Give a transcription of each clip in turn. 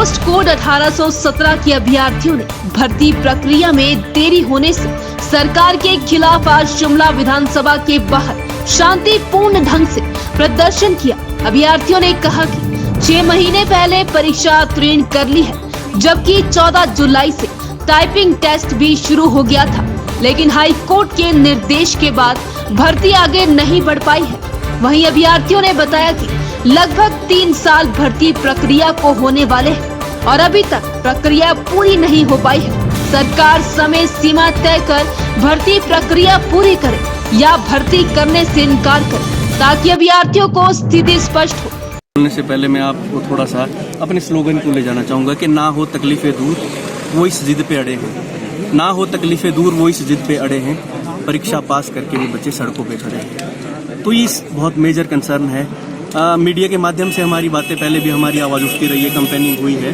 Post code 1817 के अभ्यर्थियों ने भर्ती प्रक्रिया में देरी होने से सरकार के खिलाफ आज शिमला विधानसभा के बाहर शांतिपूर्ण ढंग से प्रदर्शन किया। अभ्यर्थियों ने कहा कि 6 महीने पहले परीक्षा उत्तीर्ण कर ली है, जबकि 14 जुलाई से टाइपिंग टेस्ट भी शुरू हो गया था, लेकिन हाई कोर्ट के निर्देश के बाद भर्ती आगे नहीं बढ़ पाई है। वहीं अभ्यर्थियों ने बताया कि लगभग 3 साल भर्ती प्रक्रिया को होने वाले हैं और अभी तक प्रक्रिया पूरी नहीं हो पाई है। सरकार समय सीमा तय कर भर्ती प्रक्रिया पूरी करे या भर्ती करने से इनकार करे, ताकि अभ्यर्थियों को स्थिति स्पष्ट हो। बोलने से पहले मैं आपको थोड़ा सा अपने स्लोगन को ले जाना चाहूँगा कि ना हो तकलीफें दूर वो इस जिद पे अड़े हैं, ना हो तकलीफें दूर वो इस जिद पे अड़े हैं, परीक्षा पास करके भी बच्चे सड़कों पे खड़े हैं। तो ये बहुत मेजर कंसर्न है। मीडिया के माध्यम से हमारी बातें पहले भी हमारी आवाज़ उठती रही है, कंपेनिंग हुई है,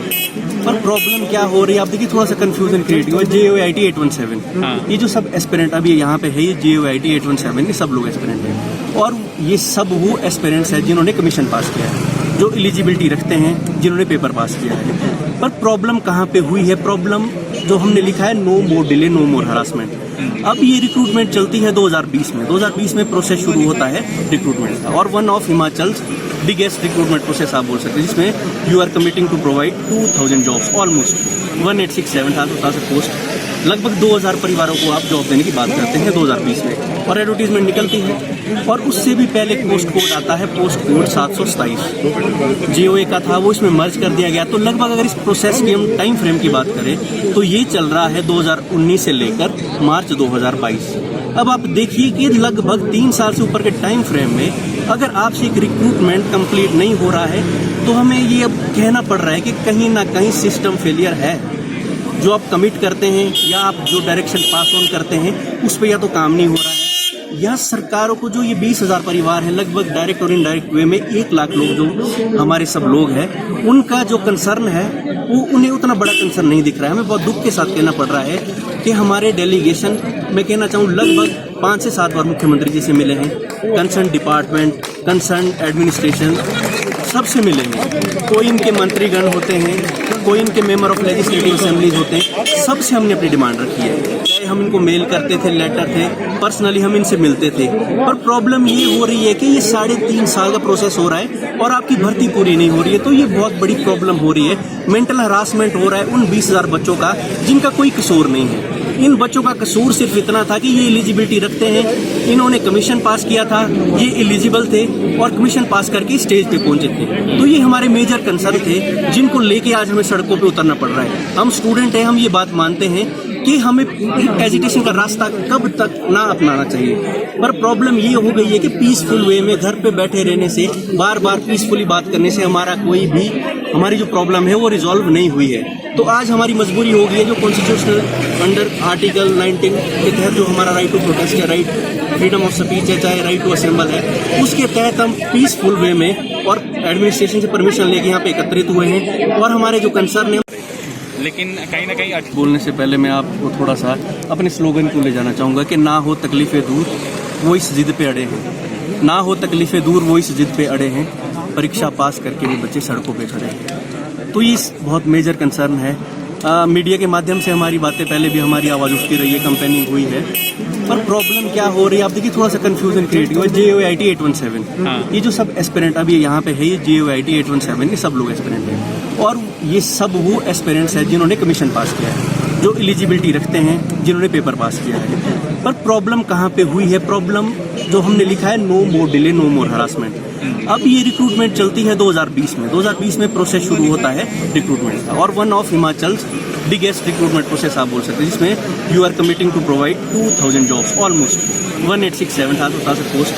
पर प्रॉब्लम क्या हो रही है आप देखिए, थोड़ा सा कंफ्यूजन क्रिएट हुआ। JOIT 817 ये जो सब एस्पिरेंट अभी यहाँ पे है, ये JOIT 817 ये सब लोग एस्पिरेंट हैं और ये सब वो एस्पिरेंट्स हैं जिन्होंने कमीशन पास किया है, जो एलिजिबिलिटी रखते हैं, जिन्होंने पेपर पास किया है। पर प्रॉब्लम कहाँ पे हुई है? प्रॉब्लम जो हमने लिखा है, नो मोर डिले नो मोर हरासमेंट। अब ये रिक्रूटमेंट चलती है 2020 में प्रोसेस शुरू होता है रिक्रूटमेंट का, और one of Himachal biggest recruitment process आप बोल सकते हैं, जिसमें you are committing to provide 2000 jobs, almost 1867 post, लगभग 2000 परिवारों को आप जॉब देने की बात करते हैं 2020 में, और एडवर्टीजमेंट निकलती है। और उससे भी पहले पोस्ट कोड आता है, पोस्ट कोड 727 JOA का था, वो इसमें मर्ज कर दिया गया। तो लगभग अगर इस प्रोसेस की हम टाइम फ्रेम की बात करें तो ये चल रहा है 2019 से लेकर मार्च 2022। अब आप देखिए कि लगभग 3 साल से ऊपर के टाइम फ्रेम में अगर आपसे एक रिक्रूटमेंट कंप्लीट नहीं हो रहा है तो हमें ये अब कहना पड़ रहा है कि कहीं ना कहीं सिस्टम फेलियर है। जो आप कमिट करते हैं या आप जो डायरेक्शन पास ऑन करते हैं उस पर या तो काम नहीं हो रहा है, या सरकारों को जो ये 20,000 परिवार है, लगभग डायरेक्ट और इनडायरेक्ट वे में 1 लाख लोग जो हमारे सब लोग हैं, उनका जो कंसर्न है वो उन्हें उतना बड़ा कंसर्न नहीं दिख रहा है। हमें बहुत दुख के साथ कहना पड़ रहा है कि हमारे डेलीगेशन, मैं कहना चाहूँ लगभग 5 से 7 बार मुख्यमंत्री जी से मिले हैं, कंसर्न डिपार्टमेंट, कंसर्न एडमिनिस्ट्रेशन सबसे मिले हैं। कोई इनके मंत्रीगण होते हैं, कोई इनके मेंबर ऑफ लेजिस्लेटिव असेंबलीज होते हैं, सबसे हमने अपनी डिमांड रखी है। चाहे हम इनको मेल करते थे, लेटर थे, पर्सनली हम इनसे मिलते थे, पर प्रॉब्लम ये हो रही है कि ये 3.5 साल का प्रोसेस हो रहा है और आपकी भर्ती पूरी नहीं हो रही है। तो ये बहुत बड़ी प्रॉब्लम हो रही है। मेंटल हरासमेंट हो रहा है उन 20,000 बच्चों का जिनका कोई कसूर नहीं है। इन बच्चों का कसूर सिर्फ इतना था कि ये एलिजिबिलिटी रखते हैं, इन्होंने कमीशन पास किया था, ये एलिजिबल थे और कमीशन पास करके स्टेज पे पहुंचे थे। तो ये हमारे मेजर कंसर्न थे जिनको लेके आज हमें सड़कों पे उतरना पड़ रहा है। हम स्टूडेंट हैं, हम ये बात मानते हैं कि हमें एजुकेशन का रास्ता कब तक ना अपनाना चाहिए, पर प्रॉब्लम ये हो गई है कि पीसफुल वे में घर पे बैठे रहने से, बार बार पीसफुली बात करने से हमारी जो प्रॉब्लम है वो रिजॉल्व नहीं हुई है। तो आज हमारी मजबूरी हो गई है, जो कॉन्स्टिट्यूशनल अंडर आर्टिकल 19 के तहत जो हमारा राइट टू प्रोटेस्ट है, राइट फ्रीडम ऑफ स्पीच है, चाहे राइट टू असेंबल है, उसके तहत हम पीसफुल वे में और एडमिनिस्ट्रेशन से परमिशन लेके यहाँ पे एकत्रित हुए हैं और हमारे जो कंसर्न है। लेकिन कहीं ना कहीं बोलने से पहले मैं आपको थोड़ा सा अपने स्लोगन को ले जाना चाहूँगा कि ना हो तकलीफें दूर वो इस जिद पे अड़े हैं, ना हो तकलीफें दूर वो इस जिद पे अड़े हैं, परीक्षा पास करके भी बच्चे सड़कों पे खड़े हैं। तो ये बहुत मेजर कंसर्न है। मीडिया के माध्यम से हमारी बातें पहले भी हमारी आवाज़ उठती रही है, कंपेनिंग हुई है, पर प्रॉब्लम क्या हो रही है आप देखिए, थोड़ा सा कंफ्यूजन क्रिएट हुआ। JOIT 817 ये जो सब एस्पिरेंट अभी यहाँ पे है, ये JOIT 817 ये सब लोग एस्पिरेंट हैं और ये सब वो एस्पिरेंट्स हैं जिन्होंने कमीशन पास किया है, जो एलिजिबिलिटी रखते हैं, जिन्होंने पेपर पास किया है। पर प्रॉब्लम कहाँ पे हुई है? प्रॉब्लम जो हमने लिखा है, नो मोर डिले नो मोर हरासमेंट। अब ये रिक्रूटमेंट चलती है 2020 में प्रोसेस शुरू होता है रिक्रूटमेंट का, और one of Himachal biggest recruitment process आप बोल सकते हैं, जिसमें you are committing to provide 2000 jobs, almost 1867 post,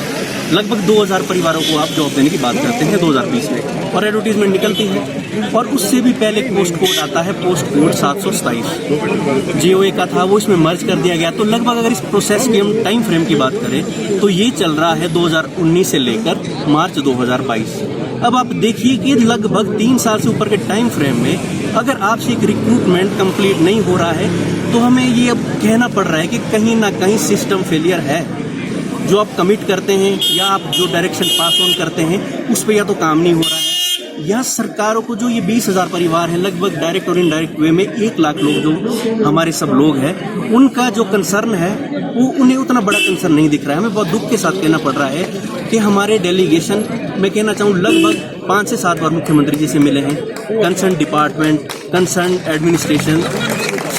लगभग 2000 परिवारों को आप जॉब देने की बात करते हैं 2020 में, और एडवर्टीजमेंट निकलती है। और उससे भी पहले पोस्ट कोड आता है, पोस्ट कोड 727 JOA का था, वो इसमें मर्ज कर दिया गया। तो लगभग अगर इस प्रोसेस की हम टाइम फ्रेम की बात करें तो ये चल रहा है 2019 से लेकर मार्च 2022। अब आप देखिए कि लगभग 3 साल से ऊपर के टाइम फ्रेम में अगर आपसे एक रिक्रूटमेंट कंप्लीट नहीं हो रहा है तो हमें ये अब कहना पड़ रहा है कि कहीं ना कहीं सिस्टम फेलियर है। जो आप कमिट करते हैं या आप जो डायरेक्शन पास ऑन करते हैं उस पर या तो काम नहीं हो रहा है, यहाँ सरकारों को जो ये 20,000 परिवार है, लगभग डायरेक्ट और इनडायरेक्ट वे में 1 लाख लोग जो हमारे सब लोग हैं, उनका जो कंसर्न है वो उन्हें उतना बड़ा कंसर्न नहीं दिख रहा है। हमें बहुत दुख के साथ कहना पड़ रहा है कि हमारे डेलीगेशन, मैं कहना चाहूँ लगभग 5 से 7 बार मुख्यमंत्री जी से मिले हैं, कंसर्न डिपार्टमेंट, कंसर्न एडमिनिस्ट्रेशन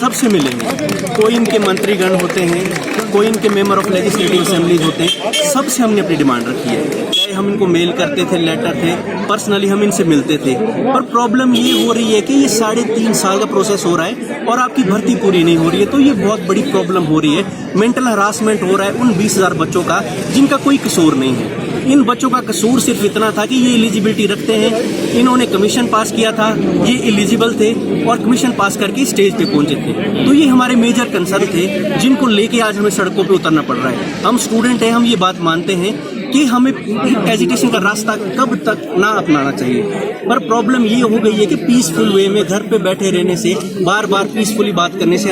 सबसे मिले हैं। कोई इनके मंत्रीगण होते हैं, कोई इनके मेंबर ऑफ लेजिस्लेटिव असेंबलीज होते हैं, सबसे हमने अपनी डिमांड रखी है। चाहे हम इनको मेल करते थे, लेटर थे, पर्सनली हम इनसे मिलते थे, पर प्रॉब्लम ये हो रही है कि ये 3.5 साल का प्रोसेस हो रहा है और आपकी भर्ती पूरी नहीं हो रही है, तो ये बहुत बड़ी प्रॉब्लम हो रही है। मेंटल हरासमेंट हो रहा है उन 20,000 बच्चों का जिनका कोई कसूर नहीं है। इन बच्चों का कसूर सिर्फ इतना था कि ये एलिजिबिलिटी रखते हैं, इन्होंने कमीशन पास किया था, ये एलिजिबल थे और कमीशन पास करके स्टेज पे पहुंचे थे। तो ये हमारे मेजर कंसर्न थे जिनको लेके आज हमें सड़कों पे उतरना पड़ रहा है। हम स्टूडेंट हैं, हम ये बात मानते हैं कि हमें एजुकेशन का रास्ता कब तक ना अपनाना चाहिए, पर प्रॉब्लम ये हो गई है कि पीसफुल वे में घर पे बैठे रहने से, बार बार पीसफुली बात करने से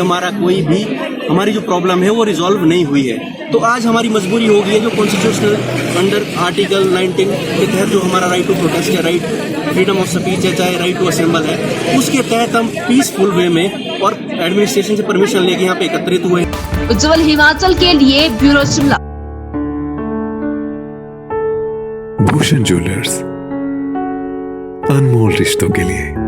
हमारी जो प्रॉब्लम है वो रिजॉल्व नहीं हुई है। तो आज हमारी मजबूरी हो गई है, जो कॉन्स्टिट्यूशनल अंडर आर्टिकल 19 के तहत जो हमारा राइट टू प्रोटेस्ट है, राइट फ्रीडम ऑफ स्पीच है, चाहे राइट टू असेंबल है, उसके तहत हम पीसफुल वे में और एडमिनिस्ट्रेशन से परमिशन लेके यहाँ पे एकत्रित हुए। उज्जवल हिमाचल के लिए ब्यूरो शिमला। भूषण ज्वेलर्स, अनमोल रिश्तों के लिए।